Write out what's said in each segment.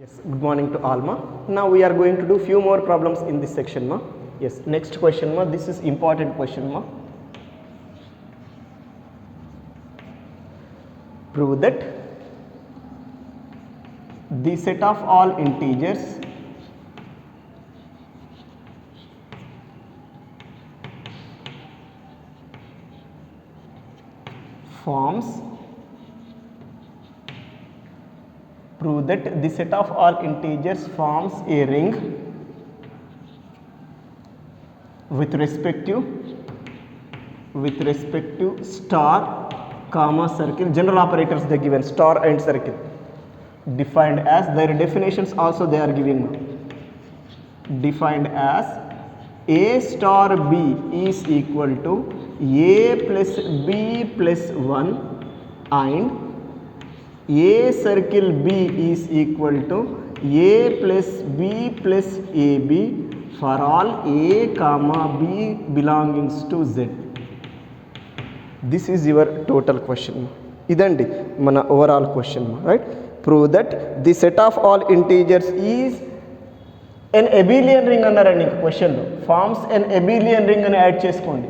Yes, good morning to all ma. Now we are going to do few more problems in this section ma. Yes, next question ma. This is important question ma. Prove that the set of all integers forms prove that the set of all integers forms a ring with respect to star comma circle. General operators they given star and circle defined as their definitions also they are given defined as a star b is equal to a plus b plus 1 and a circle b is equal to a plus b plus ab for all a comma b belongings to z. This is your total question. Idandi mana overall question, right? Prove that the set of all integers is an abelian ring అన్నారండి question లో forms an abelian ring అని add చేసుకోండి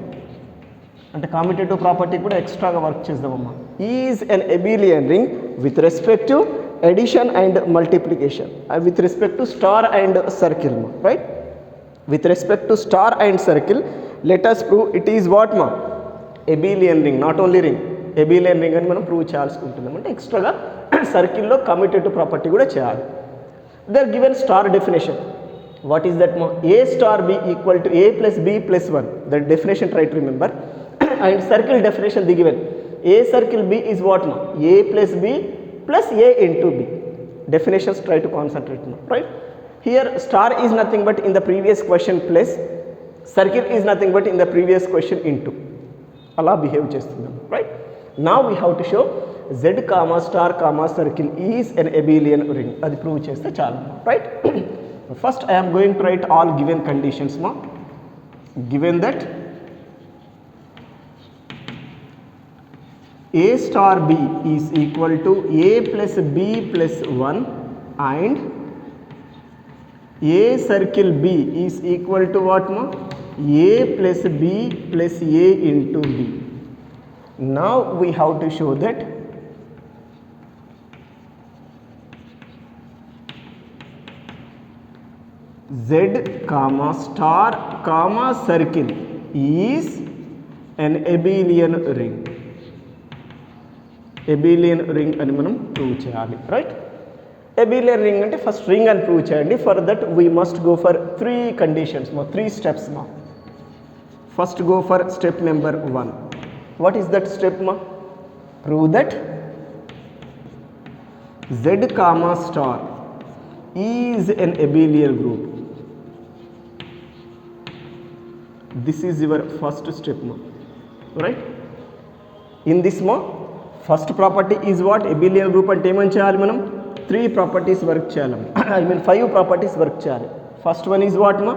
అంటే commutative property కూడా ఎక్స్ట్రాగా work చేద్దామమ్మా. Is an abelian ring with respect to addition and multiplication with respect to star and circle ma, right? With respect to star and circle let us prove it is what ma abelian ring, not only ring abelian ring అని మనం prove చేయాల్సి ఉంటుందాం. అంటే ఎక్స్ట్రాగా సర్కిల్లో commutative property కూడా చేయాలి. They are given star definition. What is that ma? A star b equal to a plus b plus 1. That definition try to remember. And circle definition they given. A circle b is what ma? A plus b plus a into b. Definitions try to concentrate ma, right? Here star is nothing but in the previous question plus, circle is nothing but in the previous question into. Allah behave chestundam, right? Now we have to show z comma star comma circle is an abelian ring. Adi prove chesthe chalu, right? First I am going to write all given conditions ma. Given that a star b is equal to a plus b plus 1 and a circle b is equal to what ma? A plus b plus a into b. Now we have to show that z comma star comma circle is an abelian ring. Abelian ring అని మనం prove చేయాలి, right? abelian ring అంటే first ring అని prove చేయండి. For that we must go for 3 conditions మా, 3 steps మా. First go for step number 1. What is that step మా? Prove that z comma star is an abelian group. This is your first step ma, right? In this ma first property is what? Abelian group అంటే ఏమని చేయాలి మనం? 3 properties work చేయాలి. I mean 5 properties work చేయాలి. First one is what ma?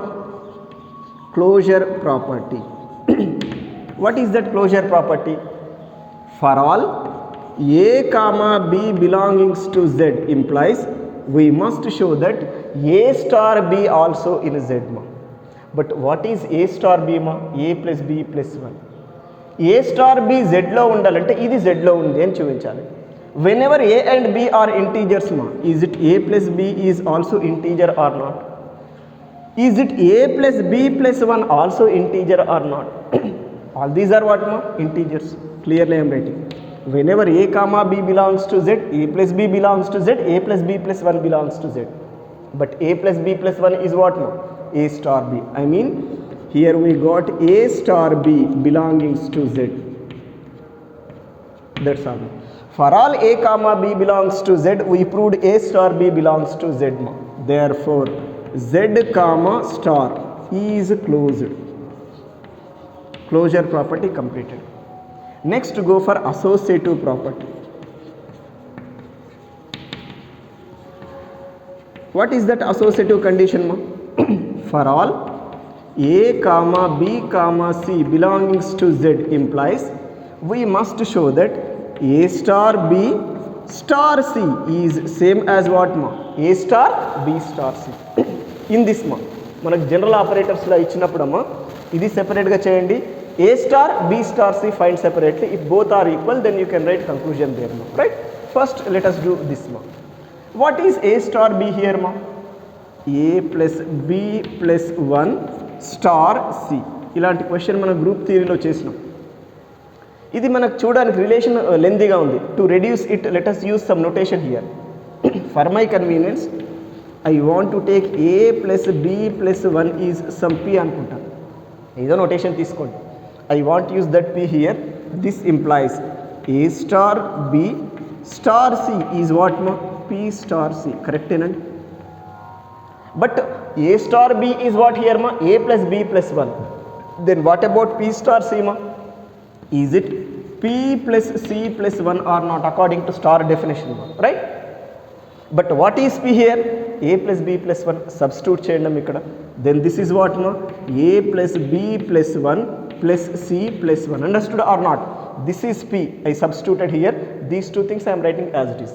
Closure property. What is that closure property? For all a comma b belongings to z implies we must show that a star b also in z ma. But what is a star b ma? A plus b plus 1. A star b z లో ఉండాలంటే ఇది z లో ఉంది అని చూపించాలి. Whenever a and b are integers ma, is it a plus b is also integer or not? Is it a plus b plus 1 also integer or not? All these are what ma? Integers. Clearly I am writing. Whenever a comma b belongs to z, a plus b belongs to z, a plus b plus 1 belongs to z. But a plus b plus 1 is what ma? A star b. I mean here we got a star b belongings to z. That's all. For all a comma b belongs to z, we proved a star b belongs to z ma. Therefore z comma star is closed. Closure property completed. Next go for associative property. What is that associative condition ma? For all a comma b comma c belongings to z implies we must show that a star b star c is same as what ma? A star B star C. In this మనకు general ఆపరేటర్స్లో ఇచ్చినప్పుడమ్మా ఇది సెపరేట్గా చేయండి. A star B star C find separately. If both are equal then you can write conclusion there right. First let us do this what is a star b here a plus b plus 1 star c. ఇలాంటి question మన group థియరీలో చేసినాం. ఇది మనకు చూడడానికి relation లెంతీగా ఉంది. To reduce it let us use some notation here. For my convenience I want to take a plus b plus 1 is some p అనుకుంటాను. ఏదో notation తీసుకోండి. I want use that p here. This implies a star b star c is what p star c. కరెక్టేనండి. But a star b is what here a plus b plus 1. then what about p star c is it p plus c plus 1 or not according to star definition right. but what is p here a plus b plus 1. substitute cheyandam ikkada. then this is what a plus b plus 1 plus c plus 1. understood or not. this is p. I substituted here. These two things I am writing as it is.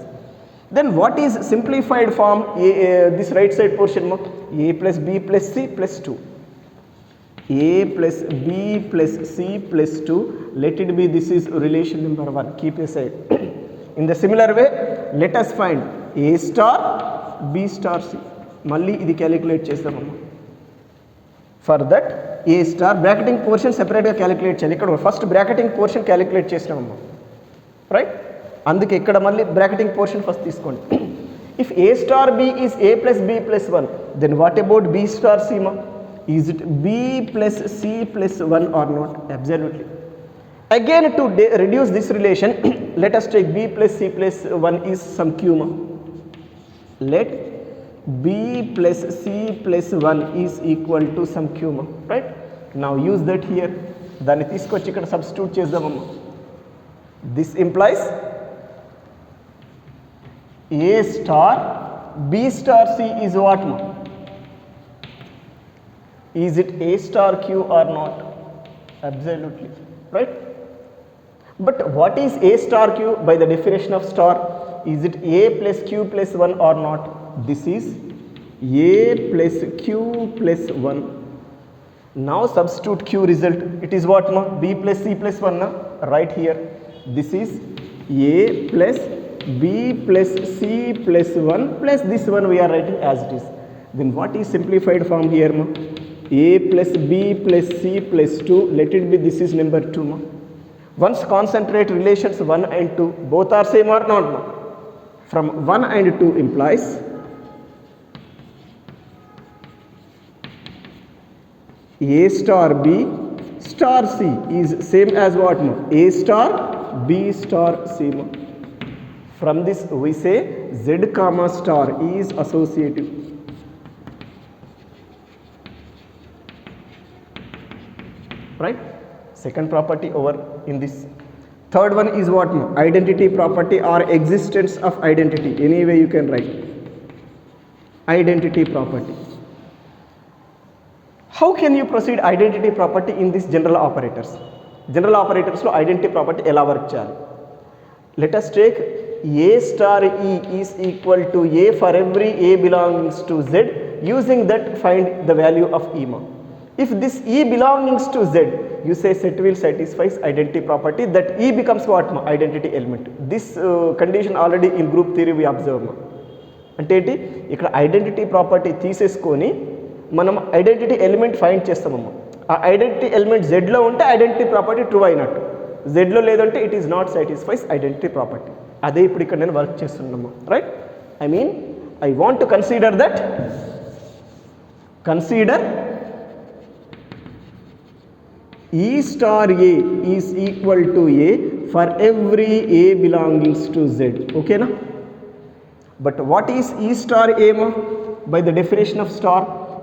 then what is simplified form this right side portion a plus b plus c plus 2. a plus b plus c plus 2. let it be this is relation number 1. keep aside. in the similar way let us find a star b star c. మళ్ళీ ఇది calculate చేస్తామమ్మా. For that A star bracketing portion సెపరేట్గా calculate చేయాలి. ఇక్కడ first bracketing portion calculate చేసినామమ్మా right. అందుకే ఇక్కడ మళ్ళీ బ్రాకెటింగ్ పోర్షన్ ఫస్ట్ తీసుకోండి. If A star B is A plus B plus 1 then what about B star C is it B plus C plus 1 or not. Absolutely. Again to reduce this relation let us take b plus c plus 1 is some q let b plus c plus 1 is equal to some q right. now use that here. దాన్ని తీసుకొచ్చి ఇక్కడ substitute చేద్దామమ్మా. this implies a star b star c is what is it a star q or not. absolutely right. but what is a star q by the definition of star. is it a plus q plus 1 or not. this is a plus q plus 1. now substitute q result. it is what b plus c plus 1 right here. this is a plus b plus c plus 1 plus this one we are writing as it is. then what is simplified form here a plus b plus c plus 2. let it be this is number 2 once concentrate relations 1 and 2 both are same or not from 1 and 2 implies a star b star c is same as what a star b star c. from this we say z comma star is associative. right. second property over in this. third one is what identity property or existence of identity. any way you can write identity property. how can you proceed identity property in this general operators. general operators lo identity property ela work cheyali. let us take a star e is equal to a for every a belongs to z. using that find the value of e if this e belongs to z you say set will satisfies identity property that e becomes what identity element. this condition already in group theory we observe అంటే ఏంటి ఇక్కడ identity property తీసేసుకొని మనం identity element find చేస్తామమ్మా. ఆ identity element జెడ్లో ఉంటే identity property true అయినట్టు. జెడ్లో లేదంటే it is not satisfies identity property. అదే ఇప్పుడు ఇక్కడ నేను వర్క్ చేస్తున్నాము right. I mean I want to consider that consider E star A is equal to A for every A belongings to Z. Okay na? But what is E star A by the definition of star?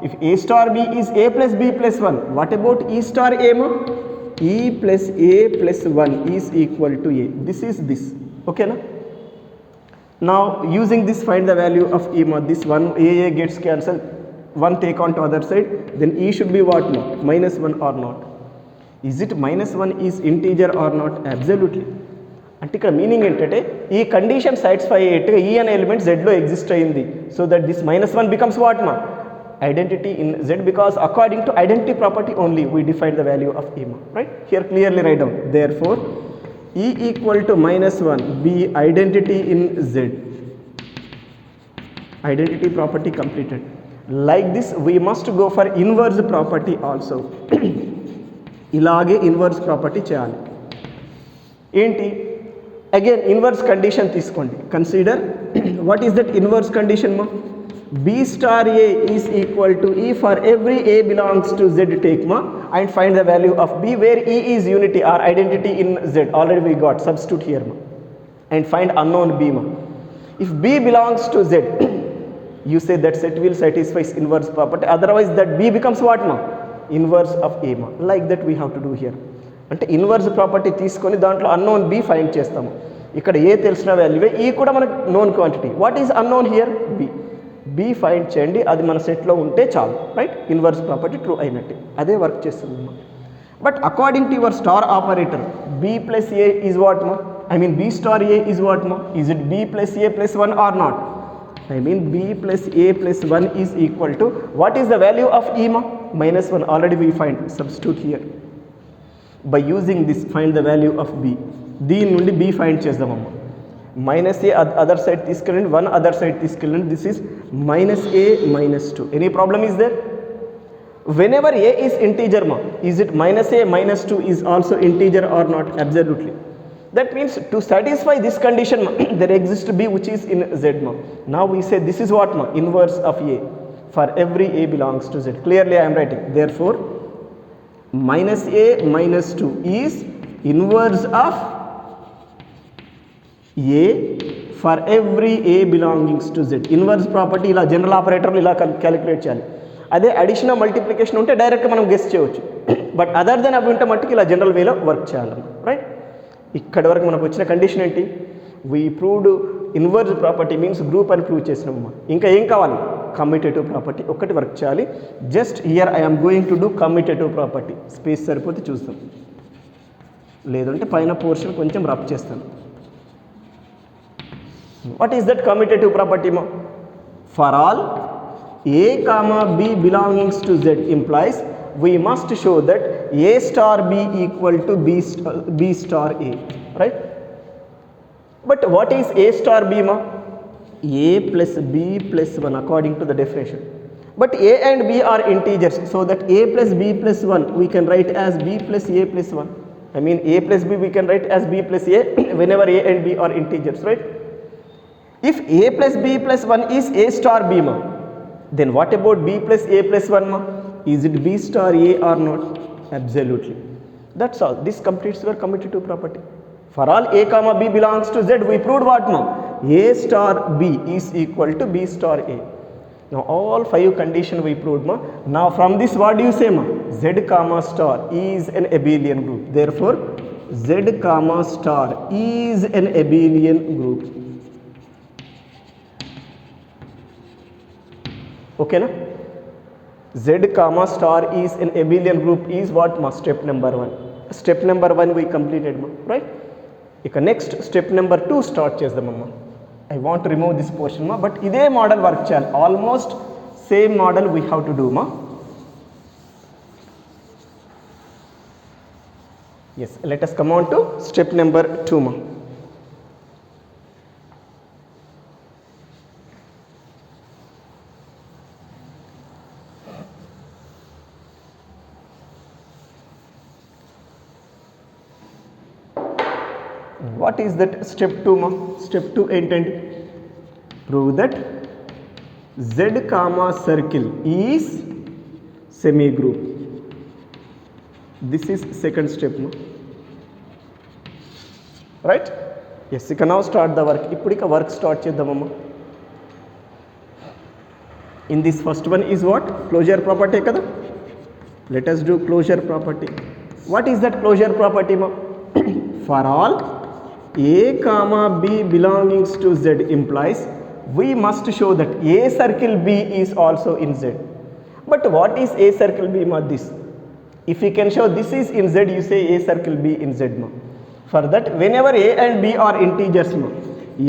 If A star B is A plus B plus 1, what about E star A E plus A plus 1 is equal to A. This is this. Okay na? Now using this find the value of E this one A gets cancelled. One take on to other side. Then E should be what minus 1 or not. Is it minus 1 is integer or not? Absolutely. అంటే ఇక్కడ meaning ఏంటంటే ఈ condition satisfy అయ్యేట్టుగా ఈ అనే element జెడ్లో exist అయింది. So that this -1 becomes what మా identity in Z, because according to identity property only we define the value of E ma, right? Here clearly write down, therefore E equal to -1 be identity in Z. Identity property completed. Like this we must go for inverse property also. ఇలాగే inverse property చేయాలి. ఏంటి? Again inverse condition తీసుకోండి. Consider what is that inverse condition మా? B star A is equal to E for every A belongs to Z, take ma, and find the value of B where E is unity or identity in Z. Already we got, substitute here ma, and find unknown B ma. If B belongs to Z, you say that set will satisfy inverse property, otherwise that B becomes what ma? Inverse of A ma. Like that we have to do here. అంటే inverse property తీసుకొని దాంట్లో unknown B find చేస్తాము. ఇక్కడ ఏ తెలిసిన వాల్యూవే, ఈ కూడా మనకు known quantity. What is unknown here? B. B find చేయండి, అది మన సెట్లో ఉంటే చాలు, రైట్? ఇన్వర్స్ ప్రాపర్టీ ట్రూ అయినట్టే, అదే వర్క్ చేస్తుంది మా. But according to your star operator B plus A is what మా? I mean B star A is what మా? Is it B plus A plus 1 or not? I mean B plus A plus 1 is equal to, what is the value of E ma? -1. Already we find, substitute here. By using this find the value of B. దీని నుండి B find చేద్దామమ్మా. -A other side తీసుకెళ్ళండి, 1 other side తీసుకెళ్ళండి. This is -A -2. Any problem is there? Whenever A is integer ma, is it -A -2 is also integer or not? Absolutely. That means to satisfy this condition ma, there exists B which is in Z ma. Now we say this is what ma? Inverse of A for every A belongs to Z. Clearly I am writing. Therefore -A -2 is inverse of A for every A belongings to Z. Inverse property ఇలా general ఆపరేటర్లు ఇలా calculate చేయాలి. అదే additional multiplication ఉంటే డైరెక్ట్గా మనం guess చేయవచ్చు. But other then అవి ఉంటే మట్టుకు ఇలా జనరల్ వేలో వర్క్ చేయాలి, రైట్? ఇక్కడి వరకు మనకు వచ్చిన కండిషన్ ఏంటి? We proved inverse property means group అని ప్రూవ్ చేసినామమ్మా. ఇంకా ఏం కావాలి? కమ్యూటేటివ్ ప్రాపర్టీ ఒక్కటి వర్క్ చేయాలి. Just here I'm going to do commutative property. Space సరిపోతే చూస్తాం, లేదంటే పైన పోర్షన్ కొంచెం రబ్ చేస్తాను. What is that commutative property మా? For all A comma B belongings to Z implies we must show that A star B equal to B star A, right? But what is A star B ma? A plus B plus 1 according to the definition. But A and B are integers, so that A plus B plus 1 we can write as B plus A plus 1. I mean A plus B we can write as B plus A whenever A and B are integers, right? If A plus B plus 1 is A star B ma, then what about B plus A plus 1 ma? Is it B star A or not? Absolutely. That's all. This completes your commutative property. For all A comma B belongs to Z, we proved what ma? A star B is equal to B star A. Now all 5 conditions we proved ma. Now from this what do you say ma? Z comma star is an abelian group. Therefore Z comma star is an abelian group. Okay na? Z comma star is an abelian group is what ma? Step number 1. Step number 1 we completed ma, right? Ika next step number 2 start చేద్దామమ్మా. I want to remove this portion ma, but ఇదే model work చేయాలి. Almost same model we have to do ma. Yes, let us come on to step number 2 ma. What is that step 2 ma? Step 2 ఏంటండి? Prove that Z comma circle is semi group. This is second step ma, right? Yes, you can now start the work. ఇప్పుడు ఇక work start చేద్దామమ్మా. In this first one is what? Closure property కదా? Let us do closure property. What is that closure property ma? For all A comma B belongings to Z implies we must show that A circle B is also in Z. But what is A circle B ma? This. If we can show this is in Z, you say A circle B in Z ma. For that, whenever a and b are integers,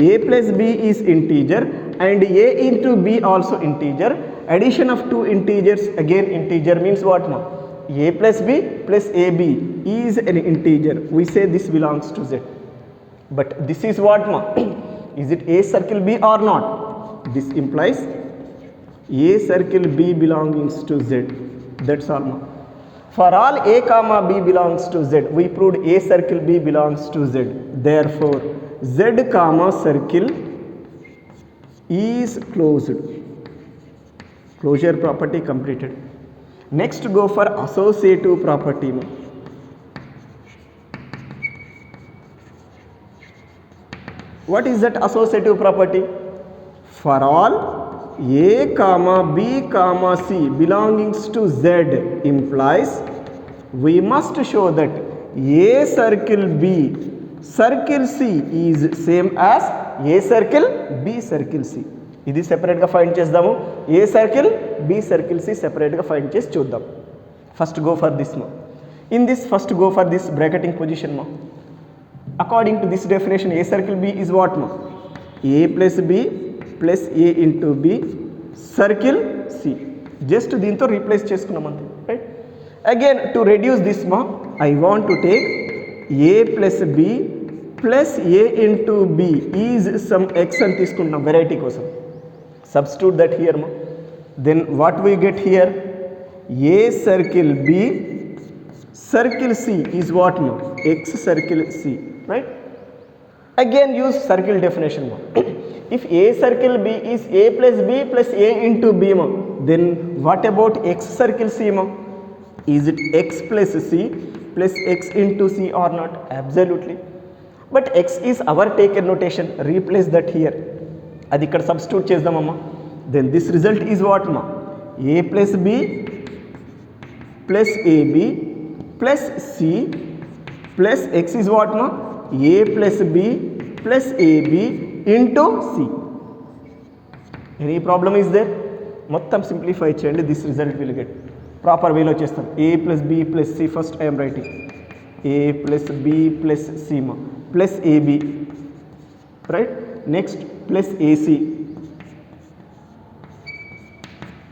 a plus b is integer and a into b also integer. Addition of two integers again integer means what? A plus b plus ab is an integer. We say this belongs to z. But this is what? Is it a circle b or not? This implies a circle b belongs to z. That's all. For all a comma b belongs to z, we proved a circle b belongs to z. Therefore, z comma circle is closed. Closure property completed. Next, go for associative property. What is that associative property? For all a comma b comma c belongs to z implies we must show that a circle b circle c is same as a circle b circle c. ఇది సెపరేట్గా find చేద్దాము. A circle B circle C సెపరేట్గా find చేసి చూద్దాం. First go for this in this first go for this bracketing position according to this definition A circle B is what A plus B plus A into B circle C. Just దీంతో replace చేసుకున్నాం అంతే, right? Again to reduce this I want to take A plus B plus A into B is some X అని తీసుకుంటున్నాం variety కోసం. Substitute that here. Then what we get here? A circle B circle C is what? X circle C, right? Again use circle definition. If A circle B is A plus B plus A into B, then what about X circle C? Is it X plus C plus X into C or not? Absolutely. But X is our taken notation. Replace that here. అది ఇక్కడ substitute చేద్దామమ్మా. Then this result is what A plus B plus AB plus C plus X is what A plus B plus AB into C. Any problem is there? మొత్తం simplify చేయండి. This result will get proper వేలో చేస్తాం. A plus B plus C first I'm writing A plus B plus C plus AB, right? Next plus AC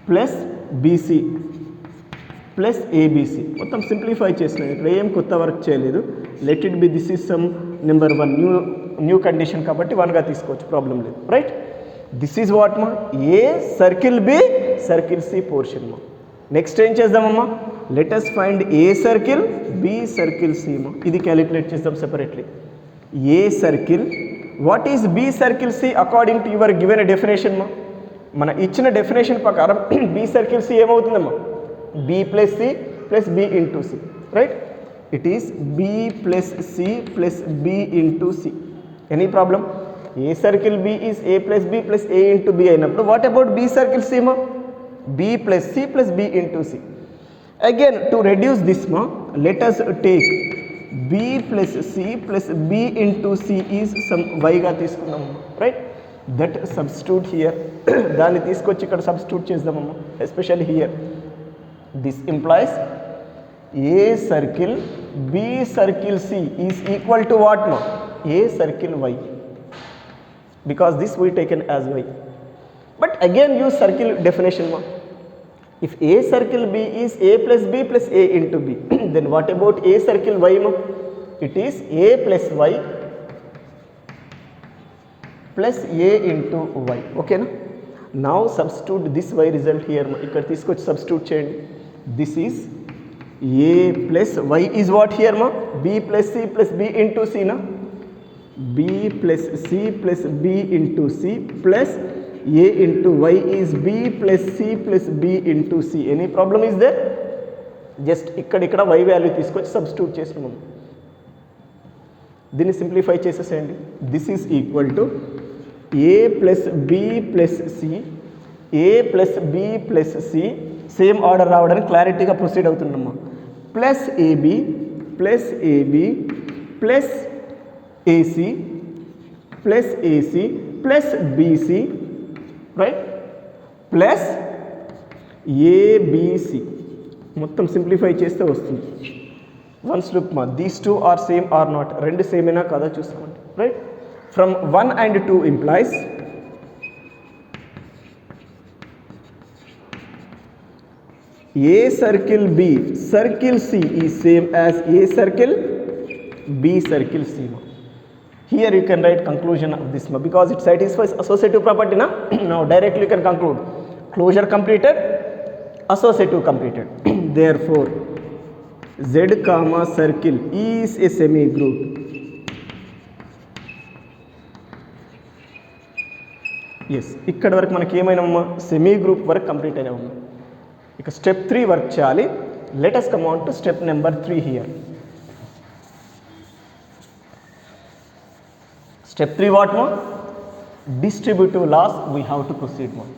plus BC plus ABC. మొత్తం simplify చేసినాయి. ఇక్కడ ఏం కొత్త work చేయలేదు. Let it be this is some number 1 new condition కాబట్టి 1గా తీసుకోవచ్చు, problem లేదు, right? This is what A circle B circle C portion. Next ఏం చేద్దామమ్మా? Let us find A circle B circle C. ఇది క్యాలిక్యులేట్ చేద్దాం separately. A circle what is B circle C according to your given definition. మన ఇచ్చిన definition ప్రకారం B circle C ఏమవుతుందమ్మా? B plus C plus B into C, right? It is B plus C plus B into C. Any problem? A circle B is A plus B plus A into B అయినప్పుడు what about B circle C? B plus C plus B into C. Again to reduce this let us take b plus c plus b into c is some y గా తీసుకున్నాము, right? That substitute here. దాన్ని తీసుకొచ్చి ఇక్కడ substitute చేద్దామమ్మా. Especially here this implies A circle B circle C is equal to what A circle y, because this we taken as y. But again use circle definition. If a circle B is a plus b plus a into b, then what about a circle y? It is a plus y plus a into y. Okay na? Now substitute this y result here. ఇక్కడ తీసుకొచ్చి substitute చేయండి. This is a plus y is what here b plus c plus b into c na? b plus c plus b into c plus a into y is b plus c plus b into c. Any problem is there? Just ఇక్కడ y value తీసుకొచ్చి substitute చేస్తున్నాం. దీన్ని simplify చేసేసేయండి. This is equal to A plus B plus C A plus B plus C same order రావడానికి క్లారిటీగా proceed అవుతున్నామ్మా. Plus AB plus AB plus AC plus AC plus BC, right? Plus ABC. మొత్తం simplify చేస్తే వస్తుంది Once look ma, these two are same or not, రెండు same అయినా కదా చూసుకోండి, right. From 1 and 2 implies A circle B, circle C is same as A circle B circle C. Here you can write conclusion of this because it satisfies associative property na. Now directly you can conclude closure completed, associative completed. Therefore Z comma circle is a semi group. Yes, ఇక్కడ వరకు మనకి ఏమైనా semi group వరకు complete అయినా ఉంది. ఇక step 3 work చేయాలి. Let us come on to step number 3 here. Step 3 what more? Distributive laws we have to proceed more.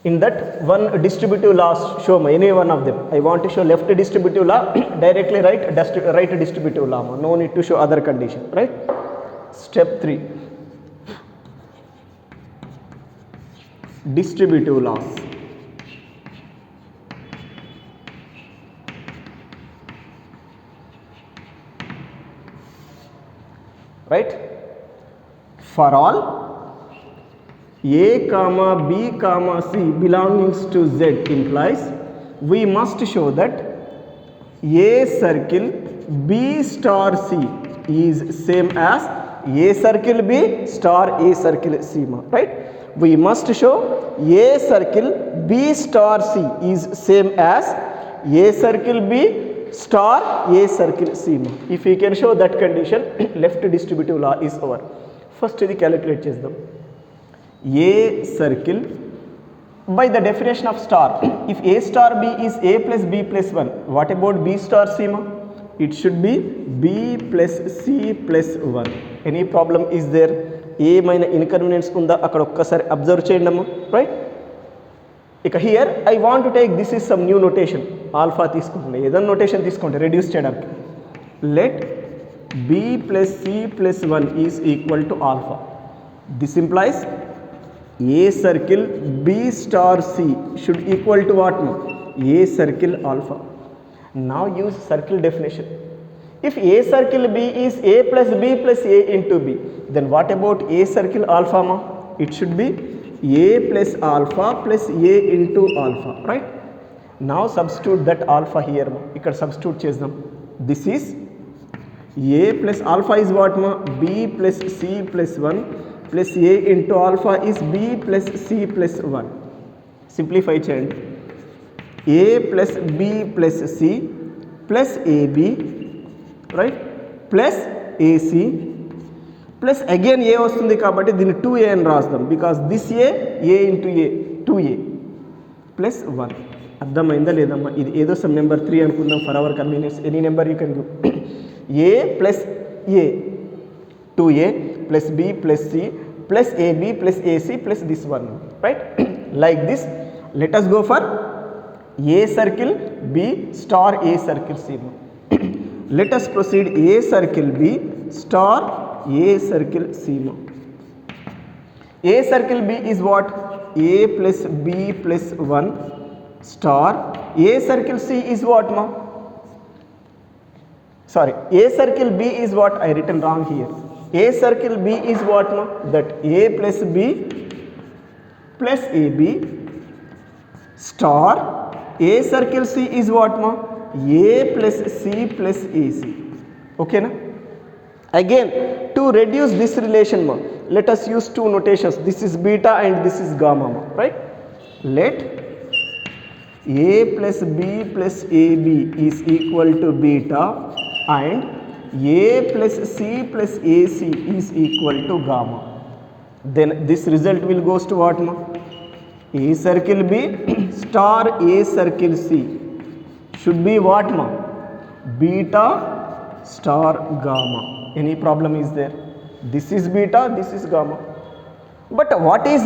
In that one distributive laws, show me any one of them. I want to show left distributive law, directly right distributive law. No need to show other condition, right? Step 3. Distributive laws. Right? For all A comma B comma C belongings to Z implies we must show that A circle B star C is same as A circle B star A circle C, right? We must show A circle B star C is same as A circle B star A circle C. If we can show that condition, left distributive law is over. First ఇది calculate చేద్దాం. A circle by the definition of star, if A star B is A plus B plus 1, what about B star C? It should be B plus C plus 1. Any problem is there? ఏమైనా inconvenience ఉందా అక్కడ ఒక్కసారి observe చేయండి అమ్మ, right. ఇక here I want to take this is some new notation. Alpha తీసుకుంటుంది, ఏదైనా notation తీసుకోండి రెడ్యూస్ చేయడానికి. Let B plus C plus 1 is equal to alpha. This implies A circle B star C should equal to what? A circle alpha. Now use circle definition. If A circle B is A plus B plus A into B, then what about A circle alpha? It should be A plus alpha plus A into alpha, right? Now substitute that alpha here. Ikkada substitute chezdam. This is A plus alpha is what? B plus C plus 1 plus A into alpha is B plus C plus 1. Simplify cheyandi. A plus B plus C plus AB, right, plus AC plus again A వస్తుంది కాబట్టి దీన్ని 2A అని రాస్తాం because this A into A 2A plus 1. అర్థమైందా లేదమ్మా? ఇది ఏదో some number 3 అనుకుందాం for hour convenience. Any number you can give. A plus A 2A plus B plus C plus AB plus AC plus this one, right? Like this, let us go for A circle B star A circle C. Let us proceed A circle B star A circle C. A circle B is what? A plus B plus 1 star A circle C is what? Sorry, A circle B is what? I written wrong here. A circle B is what? That A plus B plus AB star A circle C is what? A plus C plus AC. Okay na? Again, to reduce this relation, let us use two notations. This is beta and this is gamma, right? Let A plus B plus AB is equal to beta and A plus C plus AC is equal to gamma. Then this result will goes to what? A circle B star A circle C should be what? Beta star gamma. Any problem is there? This is beta, this is gamma. But what is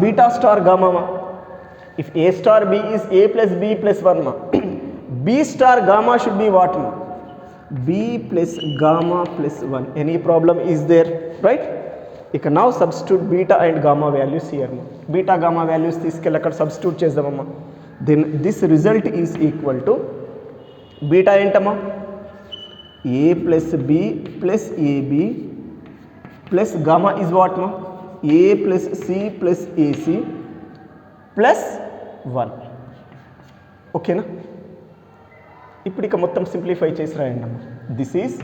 beta star gamma? If A star B is A plus B plus 1, B star gamma should be what? B plus gamma plus 1. Any problem is there, right? You can now substitute beta and gamma values here. Beta gamma values తీసుకెళ్ళి అక్కడ substitute చేద్దామమ్మా. Then this result is equal to beta ఏంటమ్మా A plus B plus AB plus gamma is what మా A plus C plus AC plus 1. ఓకేనా? ఇప్పుడు ఇక మొత్తం simplify చేసి రాయండి అమ్మా. This is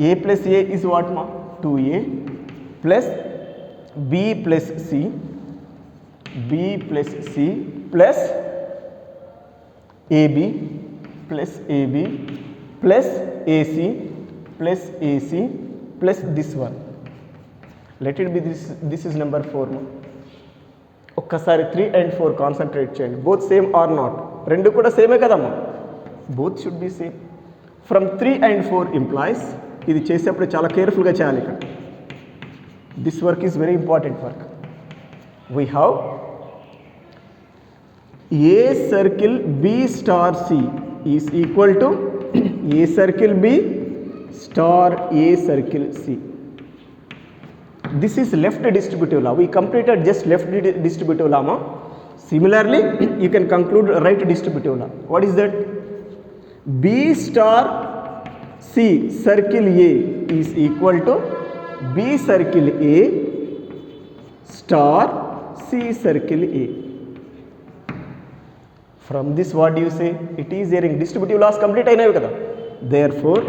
A plus A is what మా 2a plus B plus C plus AB plus AC plus this one. Let it be this is number 4 మా. ఒక్కసారి 3 and 4 కాన్సన్ట్రేట్ చేయండి. Both same or not? రెండు కూడా సేమే కదమ్మా. Both should be same. From 3 and 4 implies, ఇది చేసేప్పుడు చాలా కేర్ఫుల్గా చేయాలి. ఇక్కడ this work is very important work. We have A circle B star C is equal to A circle B star A circle C. This is left distributive law. We completed just left distributive law. Similarly, you can conclude right distributive law. What is that? B star C circle A is equal to B circle A star C circle A. From this, what do you say? It is a ring. Distributive laws complete అయినవి కదా. Therefore,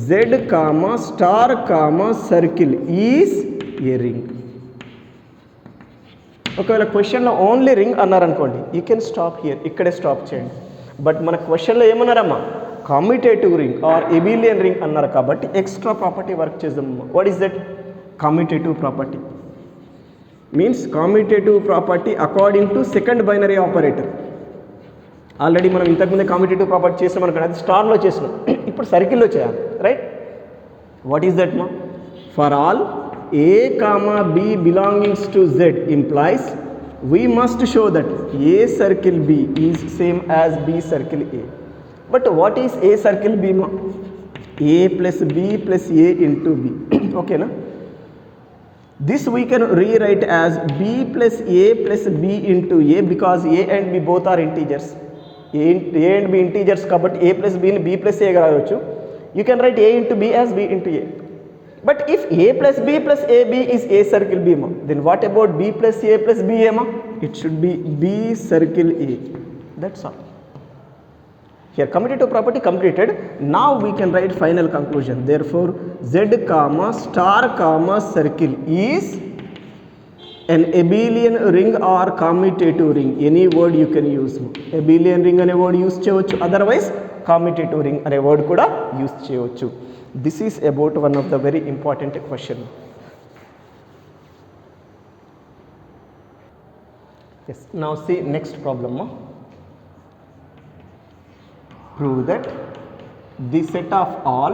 Z comma star comma circle is a ring. ఒకవేళ క్వశ్చన్లో only ring అన్నారనుకోండి, you can stop here, ఇక్కడే stop చేయండి. But మన క్వశ్చన్లో ఏమన్నారమ్మా commutative ring or abelian ring అన్నారు కాబట్టి ఎక్స్ట్రా ప్రాపర్టీ వర్క్ చేద్దామమ్మా. What is that? Commutative property means commutative property according to second binary operator. Already మనం ఇంతకుముందే కమ్యూటేటివ్ ప్రాపర్టీ చేసినాం అనుకోండి, అది స్టార్లో చేసినాం. ఇప్పుడు సర్కిల్లో చేయాలి, రైట్? వాట్ ఈస్ దట్ మా? For all A comma B belongs to Z implies we must show that A circle B is same as B circle A. But what is A circle B ma? A plus B plus A into B. Okay na? This we can rewrite as B plus A plus B into A because A and B both are integers. A and B integers kabatti A plus B ni B plus A ga rayochu. You can write A into B as B into A. But if A plus B plus AB is A circle B ma, then what about B plus A plus B A ma? It should be B circle A. That's all. Here commutative property completed. Now we can write final conclusion. Therefore, Z comma star comma circle is an abelian ring or commutative ring. Any word you can use. Abelian ring ane word use cheyochu. Otherwise, commutative ring ane word kuda use cheyochu. This is about one of the very important question. Yes. Now see next problem. Prove that the set of all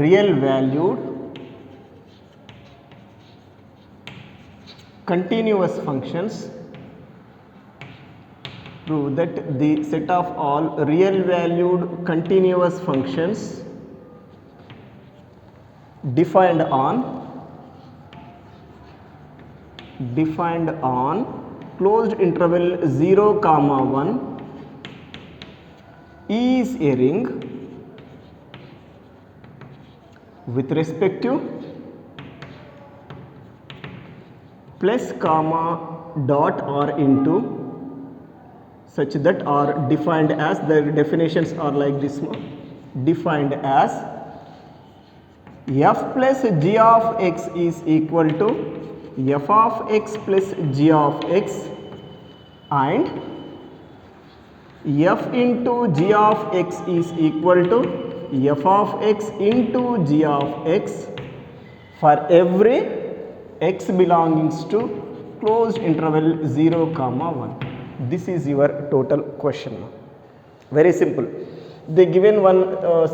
real valued continuous functions. Prove that the set of all real valued continuous functions defined on closed interval 0 comma 1 is a ring with respect to plus comma dot or into such that are defined as, the definitions are like this, defined as f plus g of x is equal to f of x plus g of x and f into g of x is equal to f of x into g of x for every x belongs to closed interval 0 comma 1. This is your total question. Very simple. They given one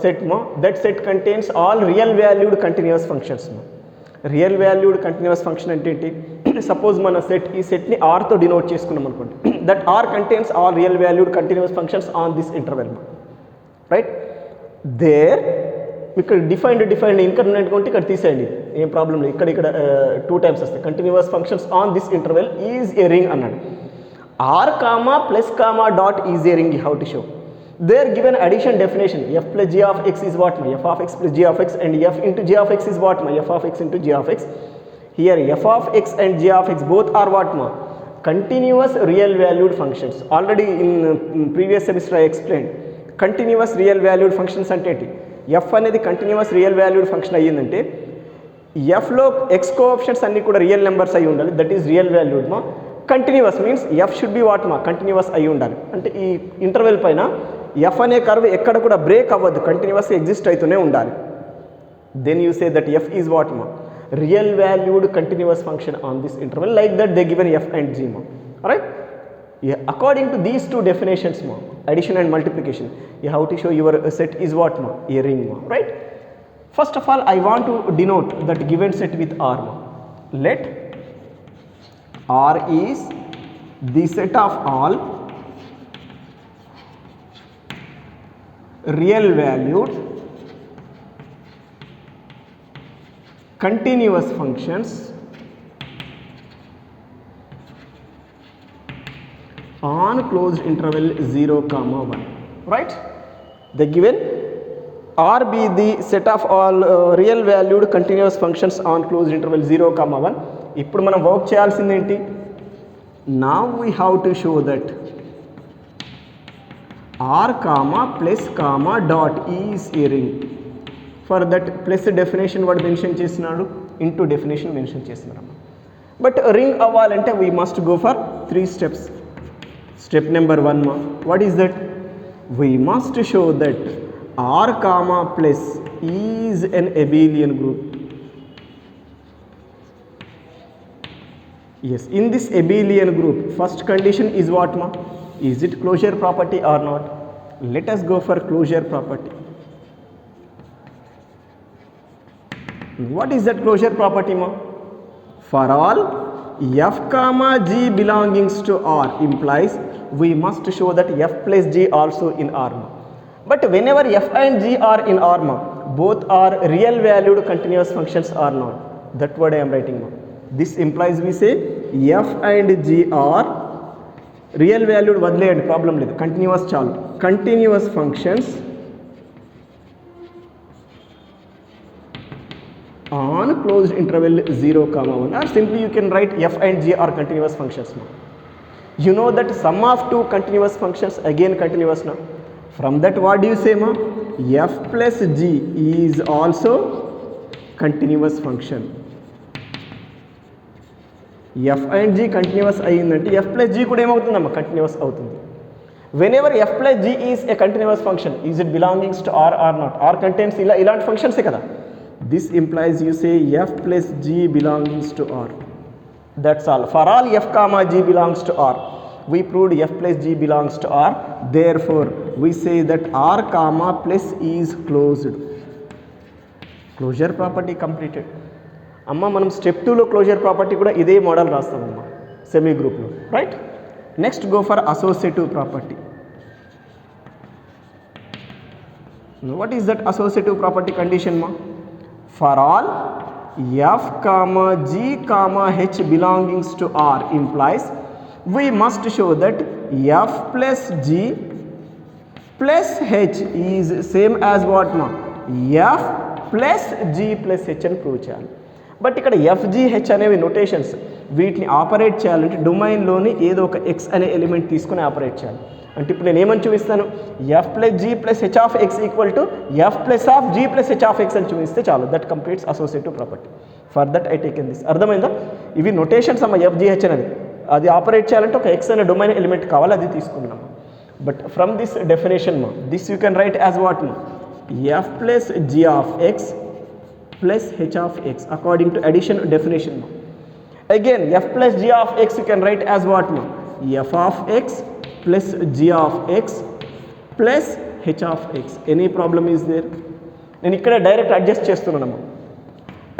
set ma, that set contains all real valued continuous functions ma. Real valued continuous function ante enti? Suppose mana set ee set ni r tho denote cheskunnam anukondi. That r contains all real valued continuous functions on this interval ma. Right? There ఇక్కడ defined ఇన్కర్నెంట్ కొంటే ఇక్కడ తీసేయండి, ఏం problem లేదు. ఇక్కడ 2 times వస్తాయి. Continuous functions on this interval is a ring అన్నాడు. R comma plus comma dot is a ring, you have to show. There given addition definition, f plus g of x is what? F of x plus g of x, and f into g of x is what? F of x into g of x. Here f of x and g of x both are what? Continuous real valued functions. Already in previous semester I explained. Continuous real valued functions అంటే f అనేది continuous real valued function అయ్యిందంటే ఎఫ్లో X కోఆప్షన్స్ అన్నీ కూడా real numbers అయి ఉండాలి. That is real valued మా. Continuous means F should be what మా, కంటిన్యూస్ అయి ఉండాలి. అంటే ఈ ఇంటర్వెల్ పైన ఎఫ్ అనే కర్వ్ ఎక్కడ కూడా బ్రేక్ అవ్వద్దు, కంటిన్యూస్గా ఎగ్జిస్ట్ అవుతూనే ఉండాలి. Then you say that F is what మా, real valued continuous function on this interval. Like that they given F and G మా. Right? According to these two definitions ma, addition and multiplication, you have to show your set is what ma, a ring ma. Right? First of all, I want to denote that given set with R ma. Let R is the set of all real valued continuous functions on closed interval 0, 1. Right? The given R be the set of all real valued continuous functions on closed interval 0, 1. ఇప్పుడు మనం work చేయాల్సింది ఏంటి? Now we have to show that R comma plus comma dot is a ring. For that plus definition వాడు mention చేస్తున్నాడు, into definition mention చేస్తున్నాడు. But ring అవ్వాలంటే we must go for 3 steps. Step number 1 ma, what is that? We must show that R comma plus is an abelian group. Yes, in this abelian group, first condition is what ma? Is it closure property or not? Let us go for closure property. What is that closure property ma? For all f comma g belongings to R implies we must show that f plus g also in R ma. But whenever f and g are in R ma, both are real valued continuous functions or not. That word I am writing ma. This implies we say f and g are real valued వదిలేయండి, problem లేదు, continuous చాలు. Continuous functions on closed interval 0, 1, or simply you can write f and g are continuous functions now. You know that sum of two continuous functions again continuous now. From that what do you say ma? F plus g is also continuous function. f and g continuous అయ్యిందంటే f plus g కూడా ఏమవుతుందమ్మా, continuous అవుతుంది. Whenever f plus g is a continuous function, is it belongings to R or not? R contains ఇలాంటి ఫంక్షన్సే కదా. This implies you say f plus g belongs to R. That's all. For all f comma g belongs to R, we proved f plus g belongs to R. Therefore, we say that R comma plus is closed. Closure property completed. అమ్మ మనం step 2లో closure property కూడా ఇదే model రాస్తామమ్మా semi గ్రూప్లో. Right? Next go for associative property. What is that associative property condition మా? For all f comma g comma h belongings to R implies we must show that f plus g plus h is same as what ma? F plus g plus h అని prove చేయాలి. But ఇక్కడ F G H అనేవి notations, వీటిని operate చేయాలంటే డొమైన్లోని ఏదో ఒక X అనే ఎలిమెంట్ తీసుకుని ఆపరేట్ చేయాలి. అంటే ఇప్పుడు నేను ఏమని చూపిస్తాను, F plus G plus H of X equal to F plus of G plus H of X అని చూపిస్తే చాలు. That completes associative property. For that I taken this. అర్థమైందా? ఇవి నొటేషన్స్ అమ్మ. ఎఫ్ జీ హెచ్ అనేది అది ఆపరేట్ చేయాలంటే ఒక ఎక్స్ అనే డొమైన్ ఎలిమెంట్ కావాలి, అది తీసుకున్నాము. బట్ ఫ్రమ్ దిస్ డెఫినేషన్ మా, this you can write as what మా? F plus G of X plus h of x according to addition definition. Again f plus g of x you can write as what ma? F of x plus g of x plus h of x. Any problem is there? నేను ఇక్కడ direct adjust చేస్తున్నాను.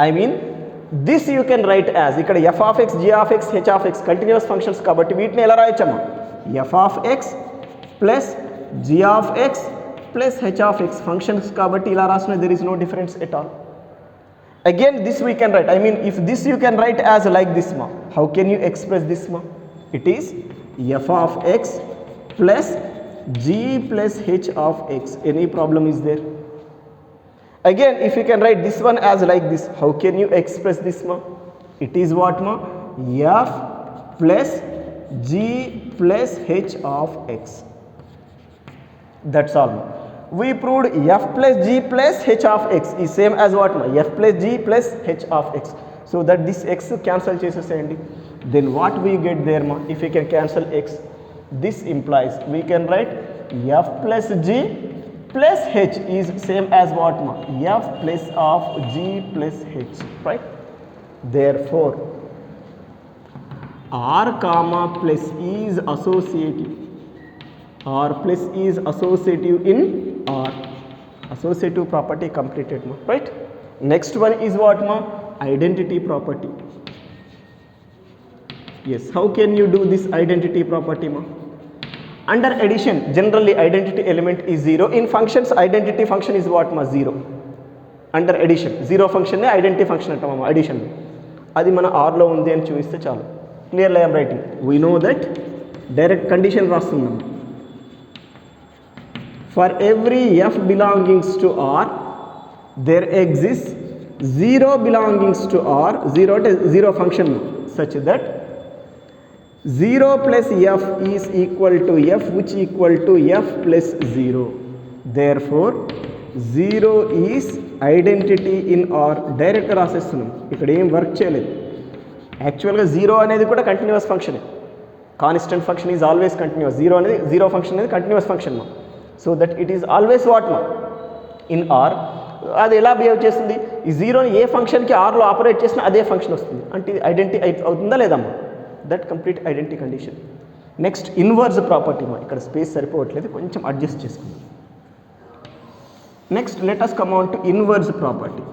I mean this you can write as, ఇక్కడ F of X, G of X, H of X continuous functions కాబట్టి వీటిని ఎలా రాయొచ్చమ్మా? F of X plus G of X plus H of X functions కాబట్టి ఇలా రాసిన there is no difference at all. Again this we can write, I mean if this you can write as like this ma, how can you express this ma? It is f of x plus g plus h of x. Any problem is there? Again, if you can write this one as like this, how can you express this ma? It is what ma? F plus g plus h of x. That's all. We proved f plus g plus h of x is same as what ma? F plus g plus h of x. So that this x cancel chesesayandi. Then what we get there ma? If we can cancel x, this implies we can write f plus g plus h is same as what ma? F plus of g plus h, right? Therefore r comma plus is associative. R plus is associative in R. Associative property completed ma, right? Next one is what ma? Identity property. Yes, how can you do this identity property ma? Under addition, generally identity element is 0. In functions, identity function is what ma? 0. Under addition, 0 function ne identity function anta ma addition. Adi mana R lo undi ani chuviste chalu. Clearly I am writing. We know that direct condition rastunnam. For every f belongings to R, there exists 0 belongings to R, 0 function such that 0 plus f is equal to f which equal to f plus 0. Therefore 0 is identity in R. Direct రాసేస్తున్నాం ఇక్కడ ఏం work చేయలేదు. యాక్చువల్గా 0 అనేది కూడా continuous function. Constant function is always continuous. 0 function అనేది continuous function మా. So that it is always what మా in are. అది ఎలా బిహేవ్ చేస్తుంది? ఈ 0ని ఏ ఫంక్షన్కి ఆర్లో ఆపరేట్ చేసినా అదే ఫంక్షన్ వస్తుంది. అంటే ఇది ఐడెంటిటీ అవుతుందా లేదమ్మా? That complete identity condition. Next inverse property మా. ఇక్కడ స్పేస్ సరిపోవట్లేదు, కొంచెం అడ్జస్ట్ చేసుకుందాం. Next let us come on to inverse property.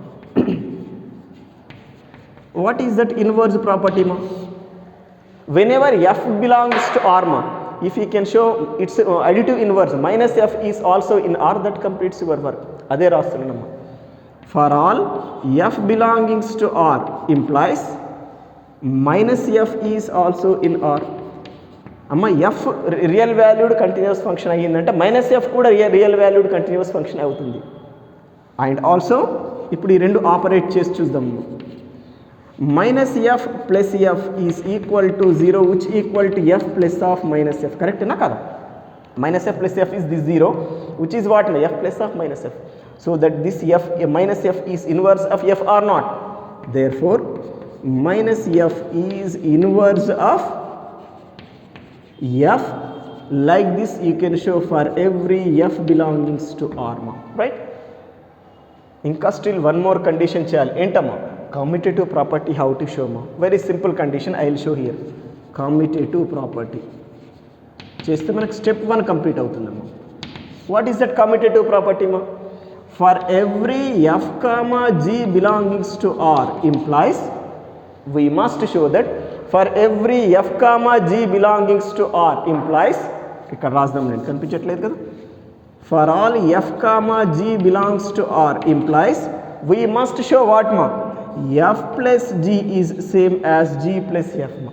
What is that inverse property ma? Whenever f belongs to R ma, if you can show its additive inverse minus f is also in R, that completes your work. అదే రాస్తున్నాను. For all f belongings to R implies minus f is also in R. అమ్మ f real valued continuous function అయ్యిందంటే minus F కూడా real valued continuous function అవుతుంది. And also ఇప్పుడు ఈ రెండు operate చేసి చూద్దాము. Minus F plus F is equal to 0 which equal to F plus of minus F. కరెక్టేనా కదా? Minus F plus F is this 0 which is what F plus of minus F. So that this F minus F is inverse of F or not. There four minus f is inverse of f. Like this you can show for every f belongings to R ma, right? Inka still one more condition cheyali. Entama commutative property how to show ma? Very simple condition I will show here. Commutative property chesthe manaku step 1 complete avutundamma. What is that commutative property ma? For every f comma g belongings to R implies we must show that for every f comma g belongings to R implies ఇక్కడ రాద్దాం, నేను కనిపించట్లేదు కదా. For all f comma g belongs to R implies we must show what ma? f plus g is same as g plus f ma.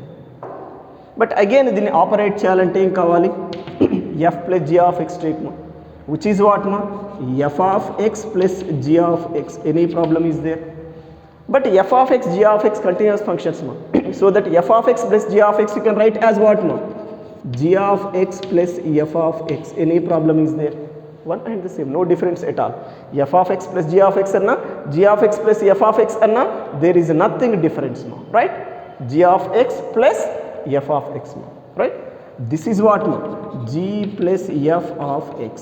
But again దీన్ని operate చేయాలంటే ఏం కావాలి? f plus g of x take ma, which is what ma? f of x plus g of x. Any problem is there? But f of x, g of x continuous functions ma. So that f of x plus g of x you can write as what ma? g of x plus f of x. Any problem is there? One and the same, no difference at all. f of x plus g of x anna, g of x plus f of x anna, there is nothing difference ma, right? g of x plus f of x ma, right? This is what ma? g plus f of x.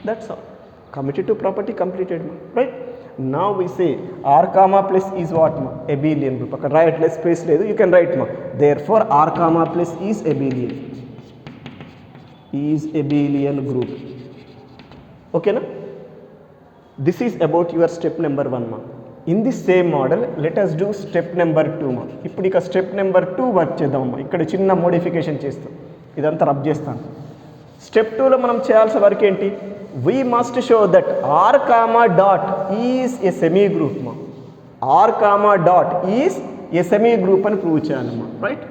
That's all. Commutative property completed ma, right? Now we say R comma plus is what ma? Abelian group. Akkada write less space ledu, you can write ma. Therefore R comma plus is abelian. Is abelian group. Okay na? This is about your step number 1 ma. In this same model let us do step number 2 ma. Ippudu ika step number 2 work chedam ma. Ikkada chinna modification chestam. Idantha rub chestanu. Step 2 lo manam cheyalసిన work ఏంటి? We must show that R comma dot is a semi group ma. R comma dot is a semi group అని prove చేయాలి ma, right?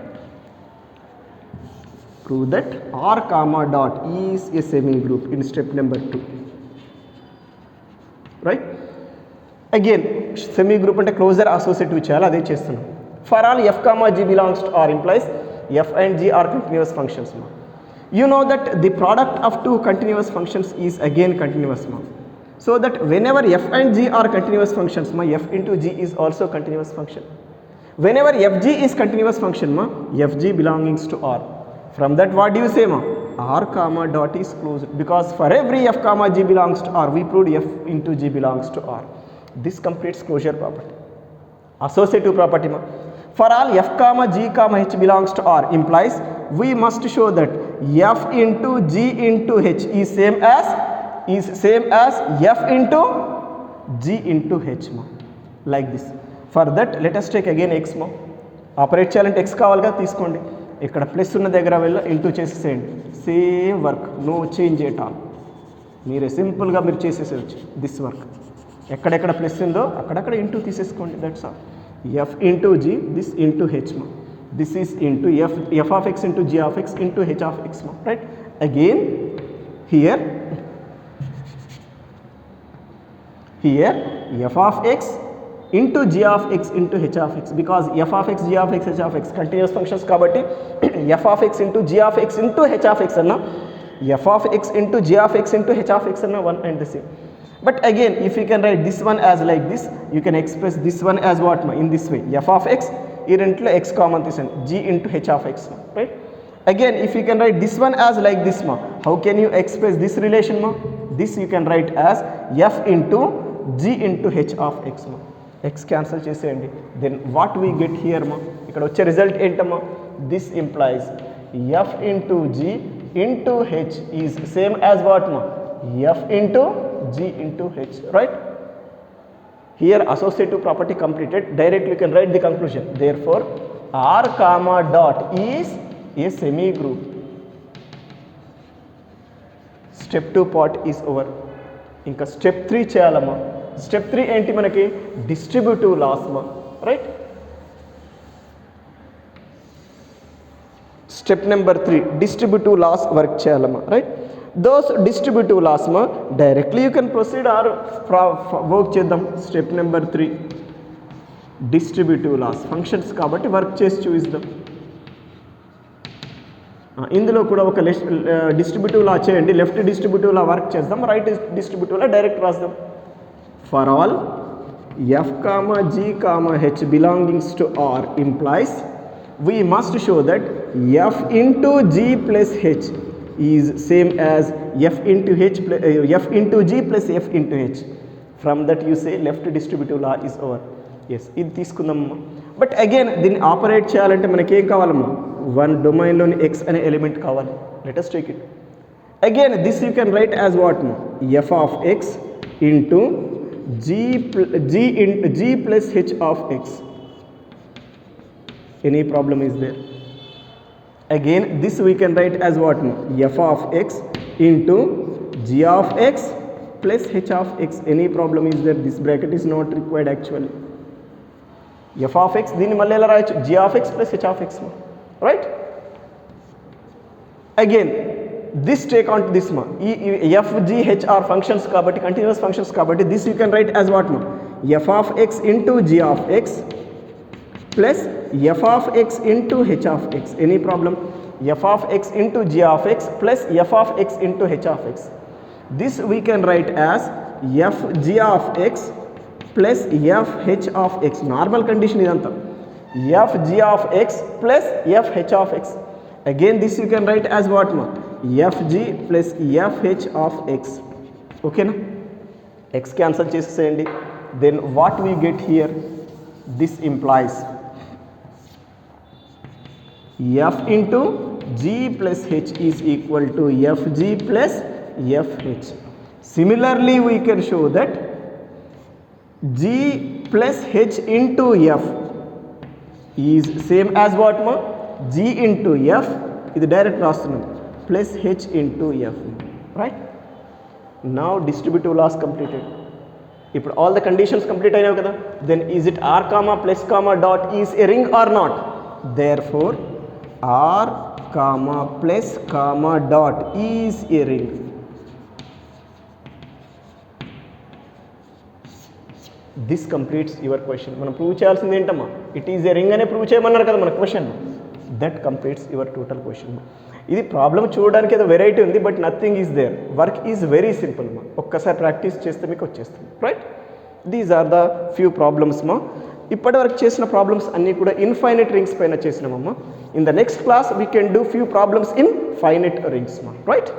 Prove that R comma dot is a semi group in step number 2. Right? Again, semi group అంటే closure associative చేయాలి, అదే చేస్తున్నాం. For all f comma g belongs to R implies f and g are continuous functions. You know that the product of two continuous functions is again continuous. So that whenever f and g are continuous functions, f into g is also continuous function. Whenever fg is continuous function, fg belongs to R. From that, what do you say, R comma dot is closed, because for every f comma g belongs to R, we proved f into g belongs to R. This completes closure property. Associative property, for all f comma g comma h belongs to R implies we must show that f into g into h is same as f into g into h, like this. For that, let us take again x. Operate చేయాలంటే x కావాలిగా, తీసుకోండి. ఇక్కడ plus ఉన్న దగ్గర వెళ్ళి into చేసేసేయండి. Same work, no change at all. మీరే సింపుల్గా మీరు చేసేసేయచ్చు దిస్ వర్క్. ఎక్కడెక్కడ ప్లస్ ఉందో అక్కడక్కడ ఇంటూ తీసేసుకోండి, that's all. f into g, this into h, this is into f of x into g of x into h of x, right? Again here f of x into g of x into h of x, because f of x, g of x, h of x continuous functions kabatti f of x into g of x into h of x anna f of x into g of x into h of x anna one and the same. But again, if you can write this one as like this, you can express this one as what, in this way. F of x, irentlo x common తీసండి, g into h of x, right? Again, if you can write this one as like this, how can you express this relation, this you can write as f into g into h of x, x cancel చేసేయండి. Then what we get here, ఇక్కడ వచ్చే result ఏంటమ్మా, this implies f into g into h is same as what, f into g into h, right? Here associative property completed. Directly you can write the conclusion. Therefore, R comma dot is a semi group. Step 2 part is over. Inka step 3 cheyalama. Step 3 enti manaki distributive laws, right? Step number 3 distributive laws work cheyalama, right? Those distributive laws, directly you can proceed or work చేద్దాం. Step number 3 distributive laws, functions కాబట్టి work చేసి చూపిద్దాం. ఇందులో కూడా ఒక distributive లా చేయండి. Left distributive లా work చేద్దాం, right distributive లా direct రాద్దాం. For all f comma g comma h belongs to R implies we must show that f into g plus h is same as f into g plus f into h. From that you say left distributive law is over. Yes, ఇది తీసుకుందాం. But again దీన్ని operate చేయాలంటే మనకి ఏం కావాలమ్మా, one డొమైన్లోని x అనే element కావాలి. Let us take it. Again this you can write as what, f of x into g plus h of x. Any problem is there? Again this we can write as what, f of x into g of x plus h of x. Any problem is there? This bracket is not required actually. f of x దీన్ని మళ్ళీ ఎలా రాయొచ్చు, g of x plus h of x, right? Again this take on to this, f g h are functions kabatti continuous functions kabatti this you can write as what, f of x into g of x plus f of x into h of x. Any problem? f of x into g of x plus f of x into h of x. This we can write as f g of x plus f h of x. Normal condition idantha f g of x plus f h of x. Again this you can write as what, f g plus f h of x. Okay na? X cancel cheseyandi. Then what we get here, this implies f into g plus h is equal to fg plus fh. Similarly we can show that g plus h into f is same as what, g into f, ఇది direct రాస్తున్నాం, plus h into f, right? Now distributive laws completed. ఇప్పుడు all the conditions complete అయినావు కదా. Then is it r comma plus comma dot is a ring or not? Therefore R comma plus comma dot is a ring. This completes your question. మనం prove చేయాల్సింది ఏంటమ్మా, it is a ring అనే prove చేయమన్నారు కదా మన question. That completes your total question. ఇది problem చూడడానికి ఏదో వెరైటీ ఉంది, but nothing is there. Work is very simple మా. ఒక్కసారి ప్రాక్టీస్ చేస్తే మీకు వచ్చేస్తుంది. Right, these are the few problems మా. ఇప్పటి వరకు చేసిన ప్రాబ్లమ్స్ అన్నీ కూడా ఇన్ఫైనైట్ రింగ్స్ పైన చేసినామమ్మా. In the next class we can do few problems in finite rings మా. రైట్.